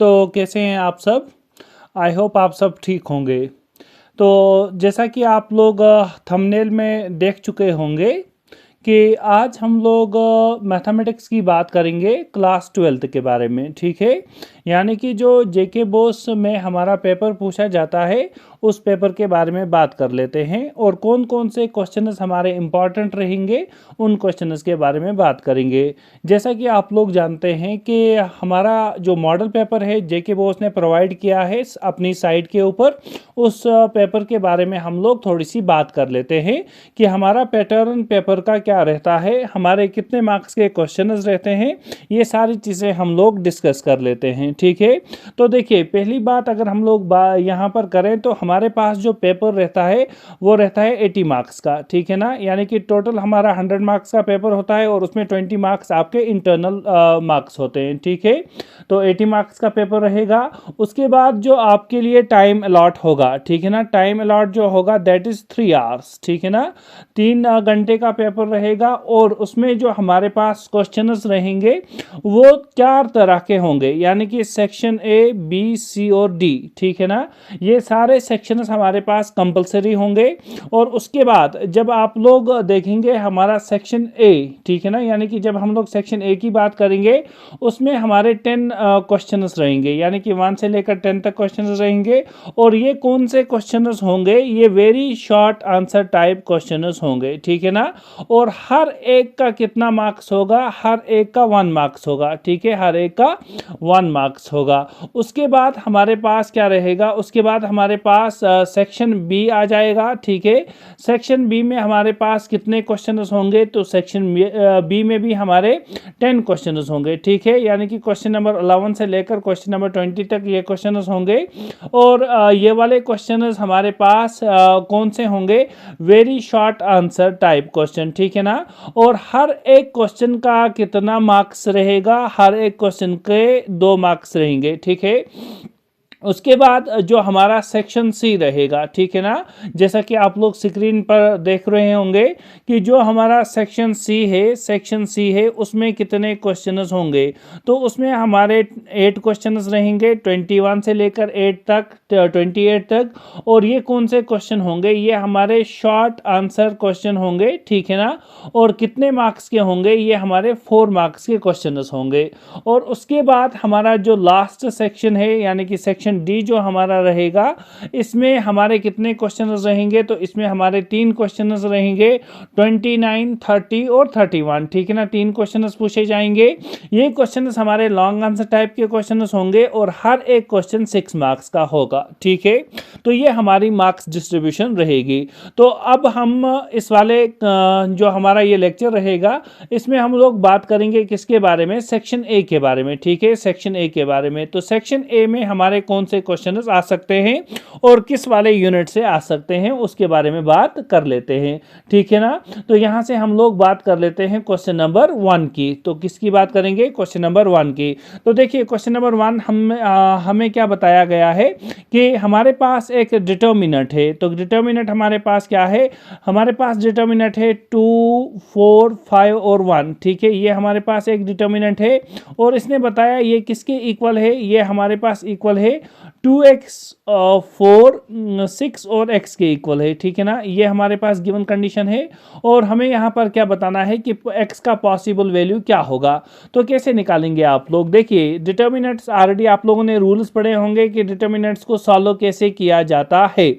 तो कैसे हैं आप सब। आई होप आप सब ठीक होंगे। तो जैसा कि आप लोग थंबनेल में देख चुके होंगे कि आज हम लोग मैथमेटिक्स की बात करेंगे क्लास 12th के बारे में। ठीक है, यानी कि जो जेके बोस में हमारा पेपर पूछा जाता है उस पेपर के बारे में बात कर लेते हैं और कौन कौन से क्वेश्चंस हमारे इम्पॉर्टेंट रहेंगे उन क्वेश्चंस के बारे में बात करेंगे। जैसा कि आप लोग जानते हैं कि हमारा जो मॉडल पेपर है जेके बोस ने प्रोवाइड किया है अपनी साइट के ऊपर, उस पेपर के बारे में हम लोग थोड़ी सी बात कर लेते हैं कि हमारा पैटर्न पेपर का क्या रहता है, हमारे कितने मार्क्स के क्वेश्चंस रहते हैं, ये सारी चीज़ें हम लोग डिस्कस कर लेते हैं। ठीक है, तो देखिए पहली बात अगर हम लोग यहाँ पर करें तो हमारे पास जो पेपर रहता है वो रहता है 80 मार्क्स का। ठीक है ना, यानी कि टोटल हमारा 100 मार्क्स का पेपर होता है और उसमें 20 मार्क्स आपके इंटरनल मार्क्स होते हैं। ठीक है, तो 80 मार्क्स का पेपर रहेगा। उसके बाद जो आपके लिए टाइम अलॉट होगा, ठीक है ना, टाइम अलॉट जो होगा दैट इज़ 3 आवर्स। ठीक है ना, 3 घंटे का पेपर रहेगा और उसमें जो हमारे पास क्वेश्चंस रहेंगे वो 4 तरह के होंगे, यानी कि सेक्शन ए बी सी और डी। ठीक है ना, ये सारे सेक्शंस हमारे पास कंपलसरी होंगे। और उसके बाद जब आप लोग देखेंगे हमारा सेक्शन ए, ठीक है ना, यानी कि जब हम लोग सेक्शन ए की बात करेंगे उसमें हमारे 10 क्वेश्चंस रहेंगे, यानी कि 1 से लेकर 10 तक क्वेश्चंस रहेंगे। और ये कौन से क्वेश्चंस होंगे, ये very short answer type questions होंगे। ठीक है ना, और हर एक का कितना मार्क्स होगा, हर एक का 1 मार्क्स होगा। ठीक है, हर एक का 1 मार्क्स होगा। उसके बाद हमारे पास क्या रहेगा, उसके बाद हमारे पास सेक्शन बी आ जाएगा। ठीक है, सेक्शन बी में हमारे पास कितने क्वेश्चंस होंगे, तो सेक्शन बी में भी हमारे 10 क्वेश्चंस होंगे। ठीक है, यानी कि क्वेश्चन नंबर 11 से लेकर क्वेश्चन नंबर 20 तक ये क्वेश्चंस होंगे। और ये वाले क्वेश्चंस हमारे पास कौन से होंगे, very short answer type question. ठीक है ना, और हर एक क्वेश्चन का कितना मार्क्स रहेगा, हर एक क्वेश्चन के 2 मार्क्स रहेंगे। ठीक है, उसके बाद जो हमारा सेक्शन सी रहेगा, ठीक है ना, जैसा कि आप लोग स्क्रीन पर देख रहे होंगे कि जो हमारा सेक्शन सी है, सेक्शन सी है उसमें कितने क्वेश्चंस होंगे, तो उसमें हमारे 8 क्वेश्चंस रहेंगे, 21 से लेकर 8 तक 28 तक। और ये कौन से क्वेश्चन होंगे, ये हमारे शॉर्ट आंसर क्वेश्चन होंगे। ठीक है ना, और कितने मार्क्स के होंगे, ये हमारे 4 मार्क्स के क्वेश्चंस होंगे। और उसके बाद हमारा जो लास्ट सेक्शन है, यानी कि सेक्शन डी जो हमारा रहेगा, इसमें हमारे कितने क्वेश्चंस रहेंगे, तो इसमें हमारे 3 क्वेश्चंस रहेंगे, 29, 30 और 31। ठीक है ना, 3 क्वेश्चंस पूछे जाएंगे। ये क्वेश्चंस हमारे लॉन्ग आंसर टाइप के क्वेश्चंस होंगे और हर एक क्वेश्चन 6 मार्क्स का होगा। ठीक है, तो ये हमारी मार्क्स डिस्ट्रीब्यूशन रहेगी। तो अब हम इस वाले जो हमारा ये लेक्चर रहेगा इसमें हम लोग बात करेंगे किसके बारे में, सेक्शन ए के बारे में। ठीक है, सेक्शन ए के बारे में। तो सेक्शन ए में हमारे कौन से क्वेश्चंस आ सकते हैं और किस वाले यूनिट से आ सकते हैं उसके बारे में बात कर लेते हैं। ठीक है ना, तो यहां से हम लोग बात कर लेते हैं क्वेश्चन नंबर 1 की। तो किसकी बात करेंगे, क्वेश्चन नंबर 1 की। तो देखिए क्वेश्चन नंबर 1 हमें क्या बताया गया है कि हमारे पास एक डिटर्मिनेंट है। तो डिटर्मिनेंट हमारे पास क्या है, हमारे पास डिटर्मिनेंट है 2, 4, 5 और 1। ठीक है, ये हमारे पास एक डिटर्मिनेंट है और इसने बताया ये किसके इक्वल है, ये हमारे पास इक्वल है 2x, 4, 6 और x के इक्वल है। ठीक है ना, ये हमारे पास गिवन कंडीशन है। और हमें यहाँ पर क्या बताना है कि x का पॉसिबल वैल्यू क्या होगा। तो कैसे निकालेंगे आप लोग, देखिए डिटर्मिनेंट्स ऑलरेडी आप लोगों ने रूल्स पढ़े होंगे कि डिटर्मिनेंट्स को सॉल्व कैसे किया जाता है।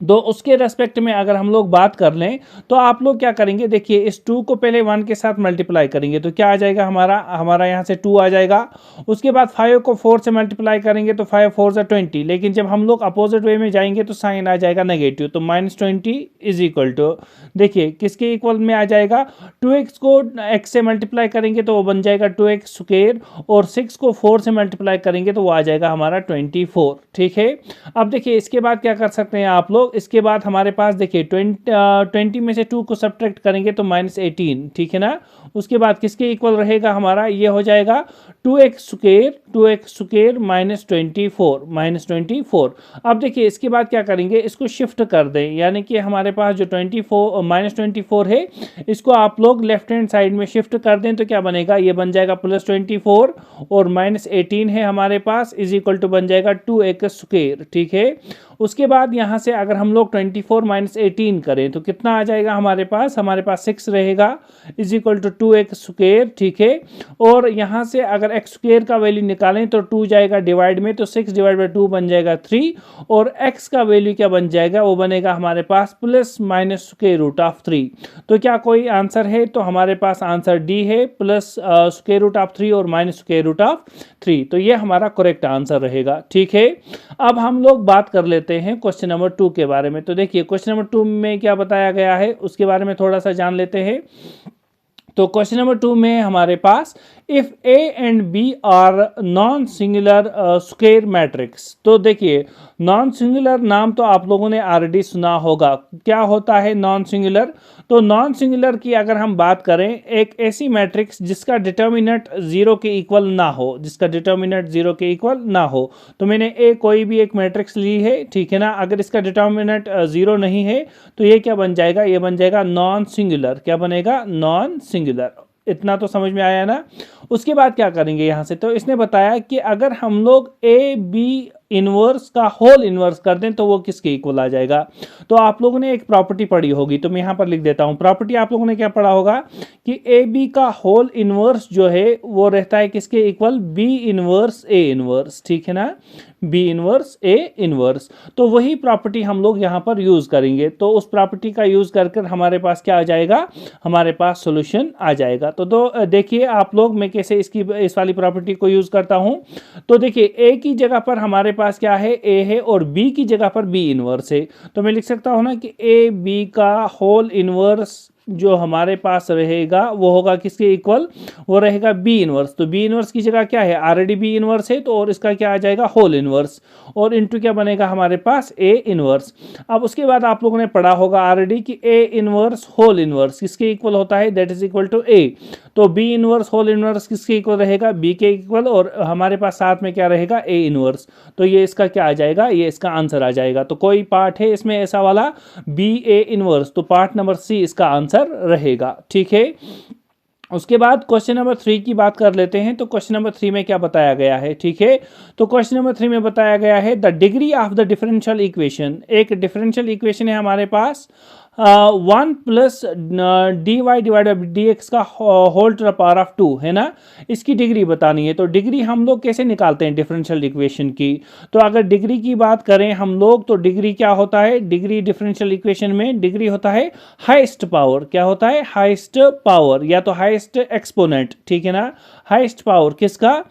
तो उसके रेस्पेक्ट में अगर हम लोग बात कर लें तो आप लोग क्या करेंगे, देखिए इस 2 को पहले 1 के साथ मल्टीप्लाई करेंगे तो क्या आ जाएगा, हमारा यहाँ से 2 आ जाएगा। उसके बाद 5 को 4 से मल्टीप्लाई करेंगे तो 5 4 से 20, लेकिन जब हम लोग अपोजिट वे में जाएंगे तो साइन आ जाएगा नेगेटिव, तो -20 इज इक्वल टू, देखिए किसके इक्वल में आ जाएगा, 2x को x से मल्टीप्लाई करेंगे तो वो बन जाएगा 2x स्क्वायर, और 6 को 4 से मल्टीप्लाई करेंगे तो वो आ जाएगा हमारा 24। ठीक है, अब देखिए इसके बाद क्या कर सकते हैं आप लोग, लोग इसके बाद हमारे पास देखिए 20 में से 2 को सब्ट्रैक्ट करेंगे तो -18, ठीक है ना। उसके बाद किसके इक्वल रहेगा हमारा, ये हो जाएगा 2x स्क्वायर -24। अब देखिए इसके बाद क्या करेंगे, इसको शिफ्ट कर दें, यानी कि हमारे पास जो 24 है इसको आप लोग लेफ्ट हैंड साइड में शिफ्ट कर दें तो क्या बनेगा, ये बन जाएगा +24 और -18 है हमारे पास इज इक्वल टू बन जाएगा 2x स्क्वायर, ठीक है। उसके बाद यहाँ से अगर हम लोग 24 - 18 करें तो कितना आ जाएगा हमारे पास 6 रहेगा is equal to 2x square, ठीक है। और यहाँ से अगर x स्क्वायर का वैल्यू निकालें तो 2 जाएगा डिवाइड में, तो 6/2 बन जाएगा 3 और x का वैल्यू क्या बन जाएगा, वो बनेगा हमारे पास +-√3। तो क्या कोई आंसर है, तो हमारे पास आंसर डी है, +√3 और -√3। तो ये हमारा करेक्ट आंसर रहेगा, ठीक है। अब हम लोग बात कर लेते हैं क्वेश्चन नंबर 2 के बारे में। तो देखिए क्वेश्चन नंबर 2 में क्या बताया गया है उसके बारे में थोड़ा सा जान लेते हैं। तो क्वेश्चन नंबर 2 में हमारे पास if A and B are non singular square matrix. तो देखिए नॉन सिंगुलर नाम तो आप लोगों ने ऑलरेडी सुना होगा, क्या होता है नॉन सिंगुलर। तो नॉन सिंगुलर की अगर हम बात करें, एक ऐसी मैट्रिक्स जिसका डिटर्मिनेंट 0 के इक्वल ना हो, तो मैंने कोई भी एक मैट्रिक्स ली है, ठीक है ना। अगर इसका डिटर्मिनेंट 0 नहीं है तो ये क्या बन जाएगा, ये बन जाएगा नॉन सिंगुलर। क्या बनेगा, नॉन सिंगुलर। इतना तो समझ में आया ना। उसके बाद क्या करेंगे यहाँ से, तो इसने बताया कि अगर हम लोग ए बी इनवर्स का होल इनवर्स कर दें तो वो किसके इक्वल आ जाएगा। तो आप लोगों ने एक प्रॉपर्टी पढ़ी होगी, तो मैं यहाँ पर लिख देता हूँ। प्रॉपर्टी आप लोगों ने क्या पढ़ा होगा कि ए बी का होल इनवर्स जो है वो रहता है किसके equal, B inverse A inverse, ठीक है ना, बी इनवर्स ए इनवर्स। तो वही प्रॉपर्टी हम लोग यहाँ पर यूज करेंगे। तो उस प्रॉपर्टी का यूज कर हमारे पास क्या आ जाएगा, हमारे पास सॉल्यूशन आ जाएगा। तो देखिए आप लोग मैं कैसे इस वाली प्रॉपर्टी को यूज करता हूँ। तो देखिए ए की जगह पर हमारे पास क्या है, ए है, और बी की जगह पर बी इनवर्स है। तो मैं लिख सकता हूँ ना कि ए बी का होल इनवर्स जो हमारे पास रहेगा वो होगा किसके इक्वल, वो रहेगा बी इनवर्स। तो बी इनवर्स की जगह क्या है, ऑलरेडी बी इनवर्स है, तो और इसका क्या आ जाएगा, होल इनवर्स, और इनटू क्या बनेगा हमारे पास, ए इनवर्स। अब उसके बाद आप लोगों ने पढ़ा होगा ऑलरेडी कि ए इनवर्स होल इनवर्स किसके इक्वल होता है, दैट इज इक्वल टू ए। तो बी इनवर्स होल इनवर्स किसके इक्वल रहेगा, बी के इक्वल, और हमारे पास साथ में क्या रहेगा, ए इनवर्स। तो ये इसका क्या आ जाएगा, ये इसका आंसर आ जाएगा। तो कोई पार्ट है इसमें ऐसा वाला बी ए इनवर्स, तो पार्ट नंबर सी इसका आंसर रहेगा, ठीक है। उसके बाद क्वेश्चन नंबर 3 की बात कर लेते हैं। तो क्वेश्चन नंबर 3 में क्या बताया गया है, ठीक है। तो क्वेश्चन नंबर 3 में बताया गया है the degree of the differential equation. एक डिफरेंशियल इक्वेशन है हमारे पास 1 + dy डिवाइड बाई dx का whole to the power of 2 है ना, इसकी डिग्री बतानी है। तो डिग्री हम लोग कैसे निकालते हैं डिफरेंशियल इक्वेशन की। तो अगर डिग्री की बात करें हम लोग, तो डिग्री क्या होता है, डिग्री डिफरेंशियल इक्वेशन में डिग्री होता है हाईएस्ट पावर। क्या होता है, हाईएस्ट पावर, या तो हाईएस्ट एक्सपोनेंट, ठीक है ना। हाईएस्ट पावर किसका,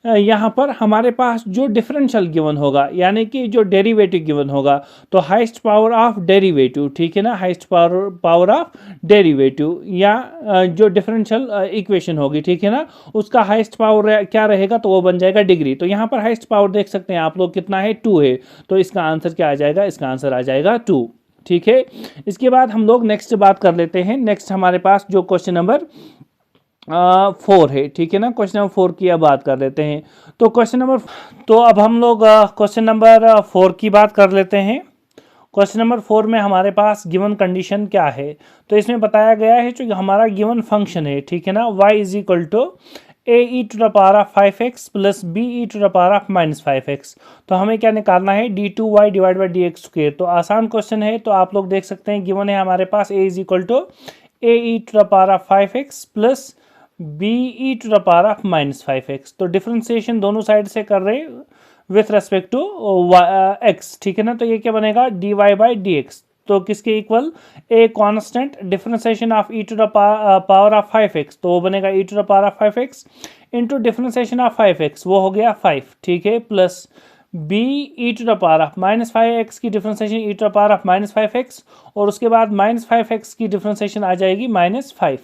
यहाँ पर हमारे पास जो डिफरेंशियल गिवन होगा, यानी कि जो डेरिवेटिव गिवन होगा, तो हाईएस्ट पावर ऑफ डेरिवेटिव, ठीक है ना, हाईएस्ट पावर ऑफ डेरिवेटिव, या जो डिफरेंशियल इक्वेशन होगी, ठीक है ना, उसका हाईएस्ट पावर क्या रहेगा, तो वो बन जाएगा डिग्री। तो यहाँ पर हाईएस्ट पावर देख सकते हैं आप लोग कितना है, 2 है। तो इसका आंसर क्या आ जाएगा, इसका आंसर आ जाएगा 2, ठीक है। इसके बाद हम लोग नेक्स्ट बात कर लेते हैं। नेक्स्ट हमारे पास जो क्वेश्चन नंबर 4 है, ठीक है ना। क्वेश्चन नंबर 4 की अब बात कर लेते हैं। तो अब हम लोग क्वेश्चन नंबर 4 की बात कर लेते हैं। क्वेश्चन नंबर 4 में हमारे पास गिवन कंडीशन क्या है। तो इसमें बताया गया है जो हमारा गिवन फंक्शन है, ठीक है ना, y is equal to ae to the power of 5x plus be to the power of -5x। तो हमें क्या निकालना है, d2y divide by dx square. तो आसान क्वेश्चन है, तो आप लोग देख सकते हैं गिवन है हमारे पास a is equal to ae to the power of 5x plus be to the power of -5x। तो डिफरेंशिएशन दोनों साइड से कर रहे हैं विथ रेस्पेक्ट टू x, ठीक है ना। तो ये क्या बनेगा, dy बाई dx। तो किसके इक्वल, a constant differentiation of e to the power of 5x, तो वो बनेगा e to the power of 5x into differentiation of 5x, वो हो गया 5, ठीक है, plus b e to the power of -5x की differentiation e to the power of -5x, और उसके बाद -5x की डिफरेंशिएशन आ जाएगी -5।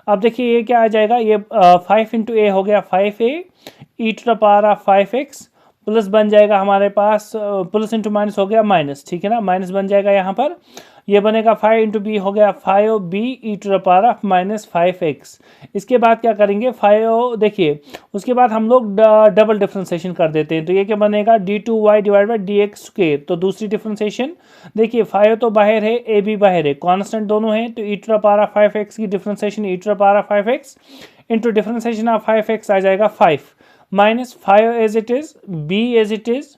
अब देखिए ये क्या आ जाएगा, ये 5 इंटू ए हो गया 5a e to the power of 5x plus बन जाएगा हमारे पास, प्लस इंटू माइनस हो गया माइनस, ठीक है ना, माइनस बन जाएगा यहाँ पर, ये बनेगा 5 इंटू बी हो गया 5b E to the power of -5x। इसके बाद क्या करेंगे 5, देखिए उसके बाद हम लोग डबल डिफ्रेंसिएशन कर देते हैं, तो ये क्या बनेगा d2y divide by D x square. तो दूसरी डिफ्रेंसिएशन देखिए 5 तो बाहर है, ए भी बाहर है, कांस्टेंट दोनों हैं, तो e to the power of 5x की differentiation e to the power of 5x into differentiation of 5x आ जाएगा 5 minus 5 as it is, b as it is,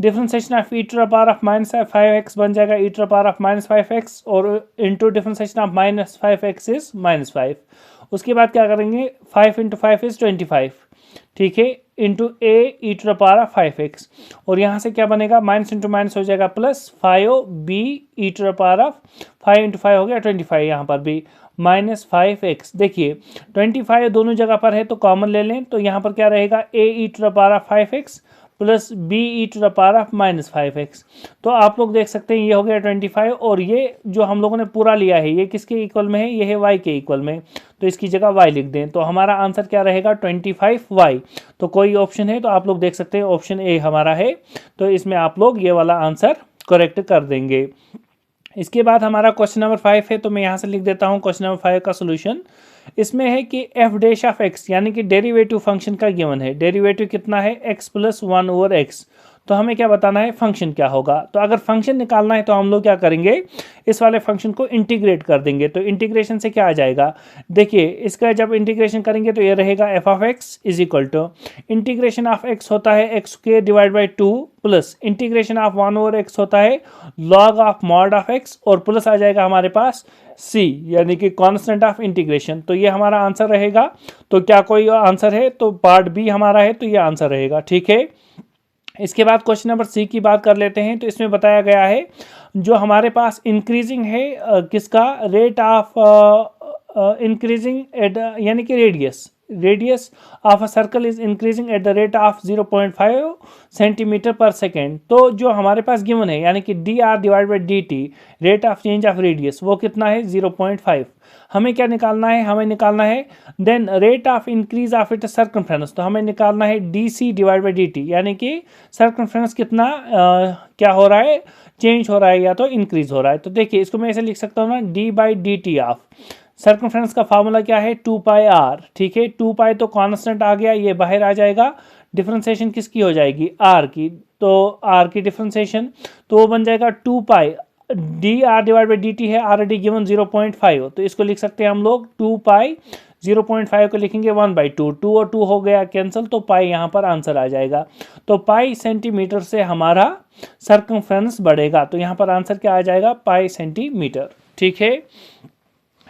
differentiation of e to the power of -5x बन जाएगा e to the power of -5x और into differentiation of -5x is -5। उसके बाद क्या करेंगे 5 into 5 is 25, ठीक है, into A E to the power of 5x, और यहाँ से क्या बनेगा माइनस इंटू माइनस हो जाएगा plus 5b E to the power of 5 into 5 हो गया 25, यहाँ पर भी -5x। देखिए 25 दोनों जगह पर है तो कॉमन ले लें, तो यहाँ पर क्या रहेगा a E to the power of 5x plus b E to the power of -5x। तो आप लोग देख सकते हैं ये हो गया 25, और ये जो हम लोगों ने पूरा लिया है ये किसके इक्वल में है, ये है y के इक्वल में, तो इसकी जगह y लिख दें, तो हमारा आंसर क्या रहेगा 25y। तो कोई ऑप्शन है तो आप लोग देख सकते हैं ऑप्शन ए हमारा है, तो इसमें आप लोग ये वाला आंसर करेक्ट कर देंगे। इसके बाद हमारा क्वेश्चन नंबर 5 है, तो मैं यहाँ से लिख देता हूँ क्वेश्चन नंबर 5 का सोल्यूशन। इसमें है कि एफ डैश ऑफ एक्स यानी कि डेरिवेटिव फंक्शन का गिवन है, डेरिवेटिव कितना है x प्लस 1 ओवर एक्स, तो हमें क्या बताना है फंक्शन क्या होगा। तो अगर फंक्शन निकालना है तो हम लोग क्या करेंगे इस वाले फंक्शन को इंटीग्रेट कर देंगे, तो इंटीग्रेशन से क्या आ जाएगा, देखिए इसका जब इंटीग्रेशन करेंगे तो ये रहेगा F of X is equal to integration of X होता है X square divide by 2 plus integration of 1 over X होता है log of mod of X, और प्लस आ जाएगा हमारे पास c यानी कि कांस्टेंट ऑफ इंटीग्रेशन। तो ये हमारा आंसर रहेगा। तो क्या कोई आंसर है, तो पार्ट बी हमारा है, तो ये आंसर रहेगा, ठीक है। इसके बाद क्वेश्चन नंबर सी की बात कर लेते हैं, तो इसमें बताया गया है जो हमारे पास इंक्रीजिंग है किसका रेट ऑफ इंक्रीजिंग एट यानी कि radius of a circle is increasing at the rate of 0.5 centimetre पर सेकेंड। तो जो हमारे पास गिवन है यानी कि D r divide by D T rate of change of radius वो कितना है 0.5। हमें क्या निकालना है, हमें निकालना है then rate of increase of it circumference, तो हमें निकालना है D C divide by D T यानी कि सर्कमफ्रेंस कितना क्या हो रहा है चेंज हो रहा है या तो इंक्रीज हो रहा है। तो देखिए इसको मैं ऐसे लिख सकता हूँ ना D by D T of circumference का फार्मूला क्या है 2 पाई आर, ठीक है 2 पाई तो कांस्टेंट आ गया, ये बाहर आ जाएगा, डिफरेंशिएशन किसकी हो जाएगी आर की, तो आर की डिफरेंशिएशन तो वो बन जाएगा 2 pi d r divide by D t है ऑलरेडी गिवन 0.5, तो इसको लिख सकते हैं हम लोग 2 पाई 0.5 को लिखेंगे 1/2, 2 और 2 हो गया कैंसिल, तो पाई यहाँ पर आंसर आ जाएगा। तो पाई सेंटीमीटर से हमारा सर्कमफ्रेंस बढ़ेगा, तो यहाँ पर आंसर क्या आ जाएगा पाई सेंटीमीटर, ठीक है।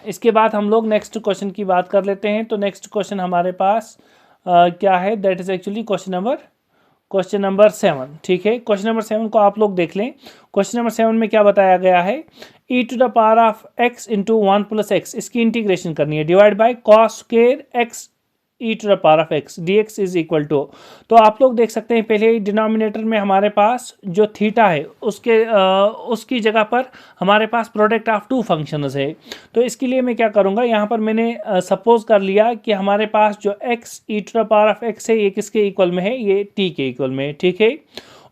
इसके बाद हम लोग नेक्स्ट क्वेश्चन की बात कर लेते हैं। तो नेक्स्ट क्वेश्चन हमारे पास क्या है, that is actually question number 7, ठीक है। क्वेश्चन नंबर 7 को आप लोग देख लें। क्वेश्चन नंबर 7 में क्या बताया गया है e to the power of x into 1 plus X, इसकी इंटीग्रेशन करनी है divide by cos square x E to the power of X D X is equal to. तो आप लोग देख सकते हैं पहले ही डिनोमिनेटर में हमारे पास जो थीटा है उसकी जगह पर हमारे पास प्रोडक्ट ऑफ टू फंक्शंस है। तो इसके लिए मैं क्या करूँगा, यहाँ पर मैंने सपोज कर लिया कि हमारे पास जो X E to the power of x है ये किसके इक्वल में है, ये टी के इक्वल में है, ठीक है।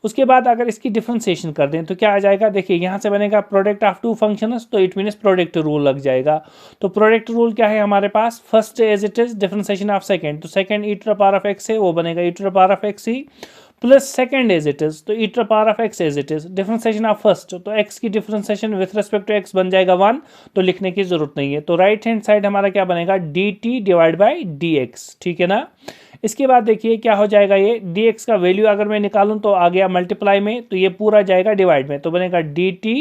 उसके बाद अगर इसकी डिफ्रेंसिएशन कर दें तो क्या आ जाएगा, देखिए यहाँ से बनेगा प्रोडक्ट ऑफ टू फंक्शंस, तो इट मीन्स प्रोडक्ट रूल लग जाएगा। तो प्रोडक्ट रूल क्या है हमारे पास, first as it is differentiation of second, तो second e to the power of x है वो बनेगा e to the power of x ही plus second as it is, तो e to the power of x as it is differentiation of first, तो x की differentiation with respect to x बन जाएगा 1, तो लिखने की जरूरत नहीं है। तो राइट हैंड साइड हमारा क्या बनेगा D T divide by D x, ठीक है ना। इसके बाद देखिए क्या हो जाएगा, ये dx का वैल्यू अगर मैं निकालूं तो आ गया मल्टीप्लाई में, तो ये पूरा जाएगा डिवाइड में, तो बनेगा dt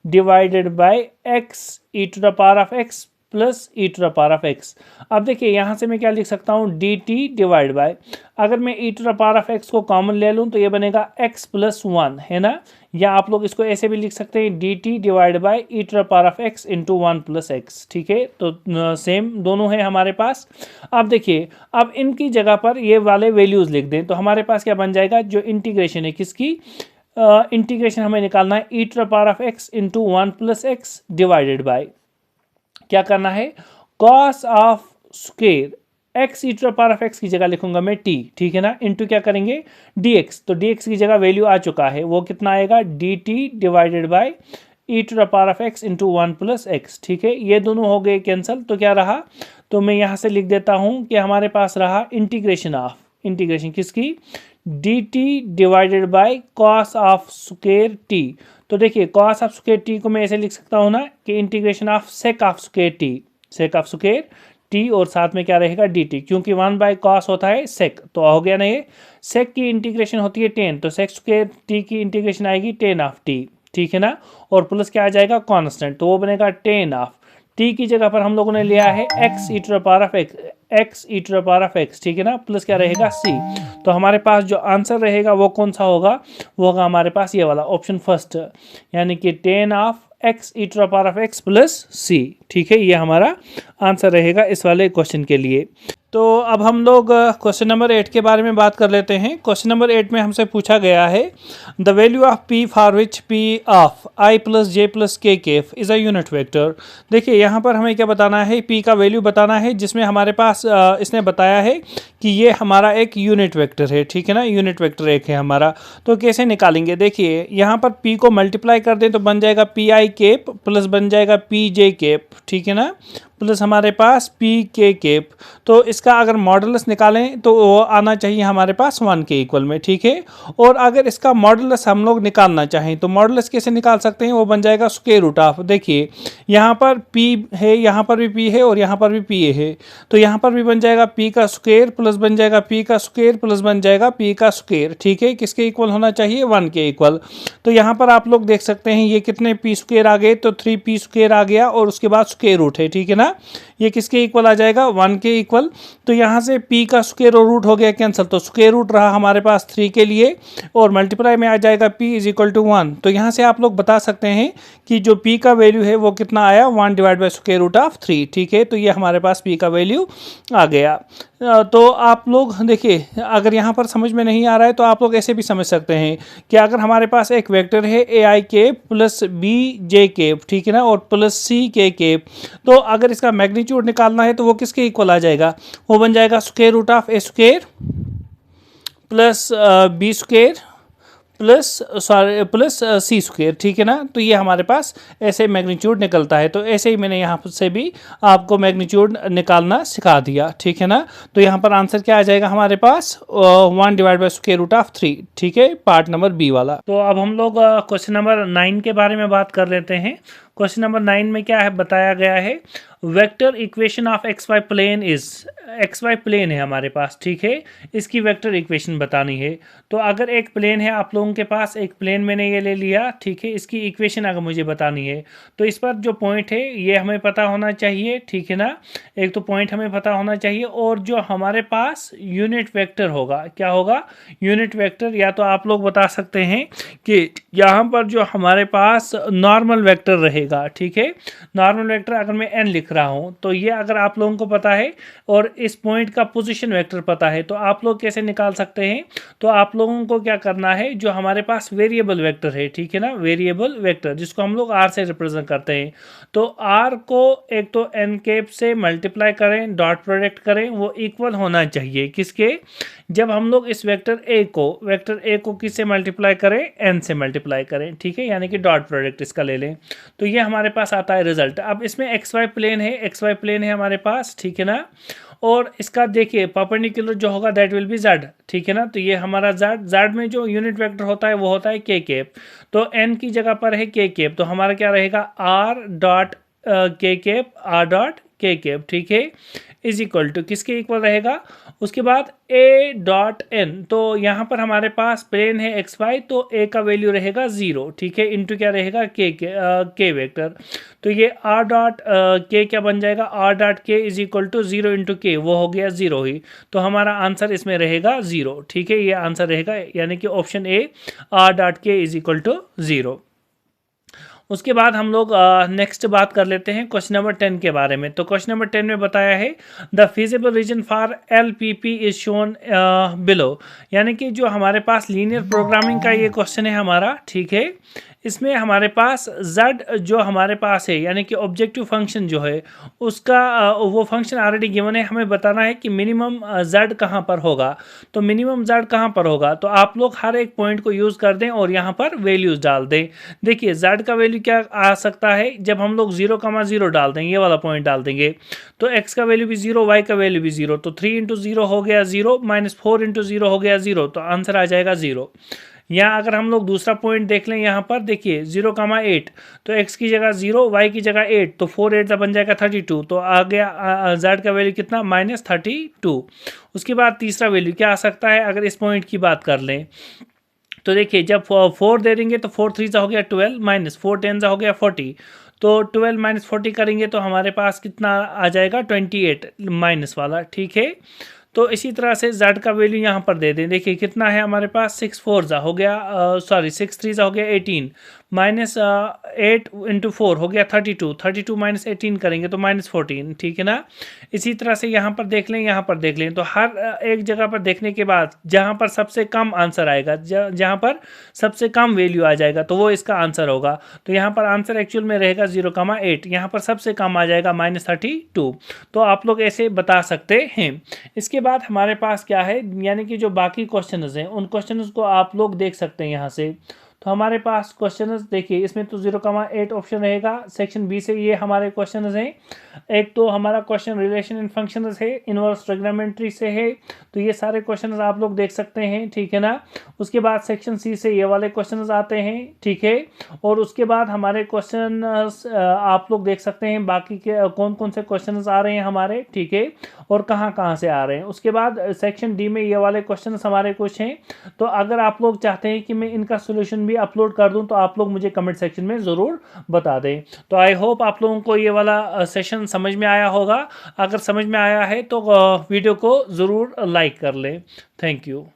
divided by x E to the power of x plus E to the power of x। अब देखिए यहाँ से मैं क्या लिख सकता हूँ dt डिवाइड बाय, अगर मैं e to the power of x को कॉमन ले लूँ तो ये बनेगा x प्लस 1 है ना, या आप लोग इसको ऐसे भी लिख सकते हैं dt divide by E to the power of x into 1 plus X, ठीक है। तो सेम दोनों है हमारे पास। अब देखिए अब इनकी जगह पर ये वाले वैल्यूज़ लिख दें तो हमारे पास क्या बन जाएगा, जो इंटीग्रेशन है किसकी इंटीग्रेशन हमें निकालना है e to the power of x into 1 plus x divided by क्या करना है cos of square x E to the power of x की जगह लिखूंगा मैं टी, ठीक है ना, इंटू क्या करेंगे डी एक्स, तो डी एक्स की जगह वैल्यू आ चुका है, वो कितना आएगा D T divided by E to the power of X into one plus X, ठीक है। ये दोनों हो गए कैंसिल, तो क्या रहा, तो मैं यहाँ से लिख देता हूँ कि हमारे पास रहा इंटीग्रेशन ऑफ, इंटीग्रेशन किसकी, D T divided by cos of square T. तो देखिए कॉस ऑफ स्क्वायर टी को मैं ऐसे लिख सकता हूँ ना कि integration of sake of square T, sake of square T, और साथ में क्या रहेगा डी टी, क्योंकि वन बाय कॉस होता है सेक, तो हो गया ना ये, सेक की इंटीग्रेशन होती है टेन, तो सेक स्क्वायर टी की इंटीग्रेशन आएगी टेन ऑफ टी, ठीक है ना, और प्लस क्या आ जाएगा कांस्टेंट, तो वो बनेगा टेन ऑफ टी की जगह पर हम लोगों ने लिया है X E to the power of X, X E to the power of X, ठीक है ना, प्लस क्या रहेगा सी। तो हमारे पास जो आंसर रहेगा वो कौन सा होगा, वो होगा हमारे पास ये वाला ऑप्शन फर्स्ट, यानी कि tan of x E to the power of x plus c, ठीक है, ये हमारा आंसर रहेगा इस वाले क्वेश्चन के लिए। तो अब हम लोग क्वेश्चन नंबर 8 के बारे में बात कर लेते हैं। क्वेश्चन नंबर 8 में हमसे पूछा गया है the value of P for which P of I plus J plus के केफ इज़ अ यूनिट वेक्टर। देखिए यहाँ पर हमें क्या बताना है, पी का वैल्यू बताना है, जिसमें हमारे पास इसने बताया है कि ये हमारा एक यूनिट वेक्टर है, ठीक है ना, यूनिट वेक्टर एक है हमारा। तो कैसे निकालेंगे, देखिए यहाँ पर पी को मल्टीप्लाई कर दें तो बन जाएगा पी आई केप प्लस बन जाएगा पी जे केप, ठीक है ना, प्लस हमारे पास पी के केप। तो इसका अगर मॉडुलस निकालें तो वो आना चाहिए हमारे पास 1 के इक्वल में, ठीक है। और अगर इसका मॉडुलस हम लोग निकालना चाहें तो मॉडुलस कैसे निकाल सकते हैं, वो बन जाएगा स्क्वायर रूट ऑफ, देखिए यहाँ पर पी है, यहाँ पर भी पी है और यहाँ पर भी पी है, तो यहाँ पर भी बन जाएगा पी का स्क्वायर प्लस बन जाएगा पी का स्क्वायर प्लस बन जाएगा पी का स्क्वायर, ठीक है, किसके इक्वल होना चाहिए 1 के इक्वल। तो यहाँ पर आप लोग देख सकते हैं ये कितने पी स्क्वायर आ गए, तो 3 पी स्क्वायर आ गया और उसके बाद स्क्वायर रूट है, ठीक है ना, ये किसके इक्वल आ जाएगा 1 के इक्वल। तो यहाँ से p का स्क्वायर और रूट हो गया कैंसिल, तो स्क्वायर रूट रहा हमारे पास 3 के लिए और मल्टीप्लाई में आ जाएगा p इज इक्वल टू 1। तो यहाँ से आप लोग बता सकते हैं कि जो p का वैल्यू है वो कितना आया 1 divide by square root of 3, ठीक है। तो ये हमारे पास p का वैल्यू आ गया। तो आप लोग देखिए अगर यहाँ पर समझ में नहीं आ रहा है तो आप लोग ऐसे भी समझ सकते हैं कि अगर हमारे पास एक वेक्टर है a i cap plus b j cap, ठीक है ना, और प्लस सी के केप, तो अगर इसका मैग्नीट्यूड निकालना है तो वो किसके इक्वल आ जाएगा, वो बन जाएगा square root of A square plus B square plus C square, ठीक है ना। तो ये हमारे पास ऐसे मैग्नीट्यूड निकलता है, तो ऐसे ही मैंने यहाँ से भी आपको मैग्नीट्यूड निकालना सिखा दिया, ठीक है ना। तो यहाँ पर आंसर क्या आ जाएगा हमारे पास 1 divide by square root of 3, ठीक है, पार्ट नंबर बी वाला। तो अब हम लोग क्वेश्चन नंबर 9 के बारे में बात कर लेते हैं। क्वेश्चन नंबर 9 में क्या है बताया गया है, vector equation of X Y plane is, X Y plane है हमारे पास, ठीक है, इसकी वेक्टर इक्वेशन बतानी है। तो अगर एक प्लेन है आप लोगों के पास, एक प्लेन मैंने ये ले लिया, ठीक है, इसकी इक्वेशन अगर मुझे बतानी है तो इस पर जो पॉइंट है ये हमें पता होना चाहिए, ठीक है ना, एक तो पॉइंट हमें पता होना चाहिए, और जो हमारे पास यूनिट वेक्टर होगा, क्या होगा यूनिट वेक्टर, या तो आप लोग बता सकते हैं कि यहाँ पर जो हमारे पास नॉर्मल वेक्टर रहेगा, ठीक है, नॉर्मल वेक्टर अगर मैं n लिख रहा हूँ तो ये अगर आप लोगों को पता है और इस पॉइंट का पोजीशन वेक्टर पता है तो आप लोग कैसे निकाल सकते हैं, तो आप लोगों को क्या करना है, जो हमारे पास वेरिएबल वेक्टर है, ठीक है ना, वेरिएबल वेक्टर जिसको हम लोग r से रिप्रेजेंट करते हैं, तो r को एक तो n कैप से मल्टीप्लाई करें, डॉट प्रोडक्ट करें, वो इक्वल होना चाहिए किसके, जब हम लोग इस वेक्टर ए को किससे मल्टीप्लाई करें, n से मल्टीप्लाई करें, ठीक है, यानी कि डॉट प्रोडक्ट इसका ले लें, तो ये हमारे पास आता है रिजल्ट। अब इसमें एक्स वाई प्लेन है, एक्स वाई प्लेन है हमारे पास, ठीक है ना, और इसका देखिए परपेंडिकुलर जो होगा दैट विल बी जेड, ठीक है ना, तो ये हमारा जेड में जो यूनिट वेक्टर होता है वो होता है के केप, तो एन की जगह पर है के केप, तो हमारा क्या रहेगा आर डॉट के केप, आर डॉट के केप, ठीक है, इज इक्वल टू किसके इक्वल रहेगा, उसके बाद ए डॉट एन, तो यहाँ पर हमारे पास प्लेन है एक्स वाई, तो ए का वैल्यू रहेगा 0, ठीक है, इंटू क्या रहेगा के वेक्टर, तो ये आर डॉट के क्या बन जाएगा, आर डॉट के इज इक्वल टू 0 इंटू के, वो हो गया 0 ही, तो हमारा आंसर इसमें रहेगा 0, ठीक है, ये आंसर रहेगा, यानी कि ऑप्शन ए आर डॉट के इज इक्वल टू 0। उसके बाद हम लोग नेक्स्ट बात कर लेते हैं क्वेश्चन नंबर 10 के बारे में। तो क्वेश्चन नंबर 10 में बताया है the feasible region for LPP is shown below, यानी कि जो हमारे पास लीनियर प्रोग्रामिंग का ये क्वेश्चन है हमारा, ठीक है। इसमें हमारे पास z जो हमारे पास है, यानी कि ऑब्जेक्टिव फंक्शन जो है उसका वो फंक्शन ऑलरेडी गिवन है, हमें बताना है कि मिनिमम z कहाँ पर होगा। तो मिनिमम z कहाँ पर होगा, तो आप लोग हर एक पॉइंट को यूज़ कर दें और यहाँ पर वैल्यूज़ डाल दें। देखिए z का वैल्यू क्या आ सकता है, जब हम लोग 0,0 डाल देंगे, ये वाला पॉइंट डाल देंगे तो x का वैल्यू भी 0, y का वैल्यू भी 0, तो 3 इंटू 0 हो गया 0, -4 इंटू 0 हो गया 0, तो आंसर आ जाएगा 0। या अगर हम लोग दूसरा पॉइंट देख लें, यहाँ पर देखिए 0,8, तो x की जगह 0, y की जगह 8, तो 4 8 बन जाएगा 32, तो आ गया z का वैल्यू कितना, -32। उसके बाद तीसरा वैल्यू क्या आ सकता है, अगर इस पॉइंट की बात कर लें तो देखिए जब 4 दे देंगे तो 4 3 हो गया 12, -4 10 हो गया 40, तो 12 -40 करेंगे तो हमारे पास कितना आ जाएगा 28 माइनस वाला, ठीक है। तो इसी तरह से z का वैल्यू यहाँ पर दे दें, देखिए कितना है हमारे पास, 6 4 हो गया, सॉरी 6 3 हो गया 18, -8 इंटू 4 हो गया 32, 32 -18 करेंगे तो -14, ठीक है ना। इसी तरह से यहाँ पर देख लें, यहाँ पर देख लें, तो हर एक जगह पर देखने के बाद जहाँ पर सबसे कम आंसर आएगा, जहाँ पर सबसे कम वैल्यू आ जाएगा तो वो इसका आंसर होगा। तो यहाँ पर आंसर एक्चुअल में रहेगा 0,8, यहाँ पर सबसे कम आ जाएगा -32। तो आप लोग ऐसे बता सकते हैं। इसके बाद हमारे पास क्या है, यानी कि जो बाकी क्वेश्चंस हैं उन क्वेश्चंस को आप लोग देख सकते हैं यहाँ से। तो हमारे पास क्वेश्चंस देखिए, इसमें तो 0,8 ऑप्शन रहेगा, सेक्शन बी से ये हमारे क्वेश्चंस हैं। एक तो हमारा क्वेश्चन रिलेशन इन फंक्शंस है, इनवर्स ट्रिग्नोमेट्री से है, तो ये सारे क्वेश्चंस आप लोग देख सकते हैं, ठीक है ना। उसके बाद सेक्शन सी से ये वाले क्वेश्चंस आते हैं, ठीक है। और उसके बाद हमारे क्वेश्चन आप लोग देख सकते हैं बाकी के कौन कौन से क्वेश्चंस आ रहे हैं हमारे, ठीक है, और कहाँ कहाँ से आ रहे हैं। उसके बाद सेक्शन डी में ये वाले क्वेश्चंस हमारे कुछ हैं। तो अगर आप लोग चाहते हैं कि मैं इनका सोल्यूशन भी अपलोड कर दूं तो आप लोग मुझे कमेंट सेक्शन में ज़रूर बता दें। तो आई होप आप लोगों को ये वाला सेशन समझ में आया होगा। अगर समझ में आया है तो वीडियो को ज़रूर लाइक कर लें। Thank you.